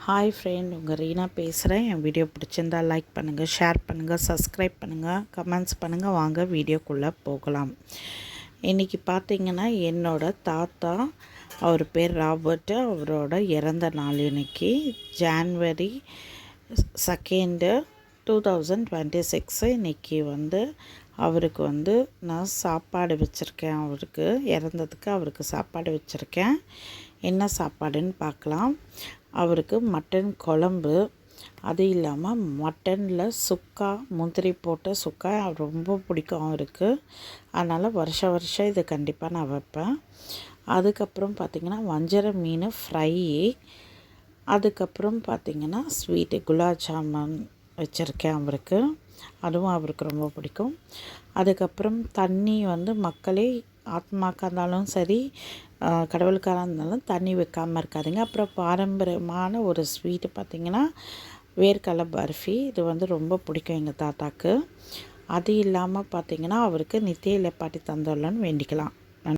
Hi friend, உங்கள் ரீனா பேசுகிறேன். என் video பிடிச்சிருந்தா லைக் பண்ணுங்கள், ஷேர் பண்ணுங்கள், சப்ஸ்கிரைப் பண்ணுங்கள், கமெண்ட்ஸ் பண்ணுங்கள். வாங்க வீடியோக்குள்ளே போகலாம். இன்றைக்கி பார்த்திங்கன்னா என்னோடய தாத்தா, அவர் பேர் ராபர்ட்டு, அவரோட இறந்த நாள் இன்னைக்கு ஜான்வரி 2, 2026. இன்றைக்கி அவருக்கு நான் சாப்பாடு வச்சுருக்கேன். அவருக்கு இறந்ததுக்கு அவருக்கு சாப்பாடு வச்சுருக்கேன். என்ன சாப்பாடுன்னு பார்க்கலாம். அவருக்கு மட்டன் குழம்பு, அது இல்லாமல் மட்டனில் சுக்கா, முந்திரி போட்ட சுக்கா ரொம்ப பிடிக்கும் அவருக்கு. அதனால் வருஷம் இதை கண்டிப்பாக நான் வைப்பேன். அதுக்கப்புறம் பார்த்திங்கன்னா வஞ்சர மீன் ஃப்ரை, அதுக்கப்புறம் பார்த்திங்கன்னா ஸ்வீட்டு குலாப் ஜாமுன் வச்சுருக்கேன் அவருக்கு. அதுவும் அவருக்கு ரொம்ப பிடிக்கும். அதுக்கப்புறம் தண்ணி மக்களே, ஆத்மாக்காக இருந்தாலும் சரி, கடவுளுக்காக இருந்தாலும் தண்ணி வைக்காமல் இருக்காதுங்க. அப்புறம் பாரம்பரியமான ஒரு ஸ்வீட்டு பார்த்திங்கன்னா வேர்க்கடலை பர்ஃபி. இது ரொம்ப பிடிக்கும் எங்கள் தாத்தாக்கு. அது இல்லாமல் பார்த்திங்கன்னா அவருக்கு நித்திய இலைப்பாட்டி தந்துடலான்னு வேண்டிக்கலாம்.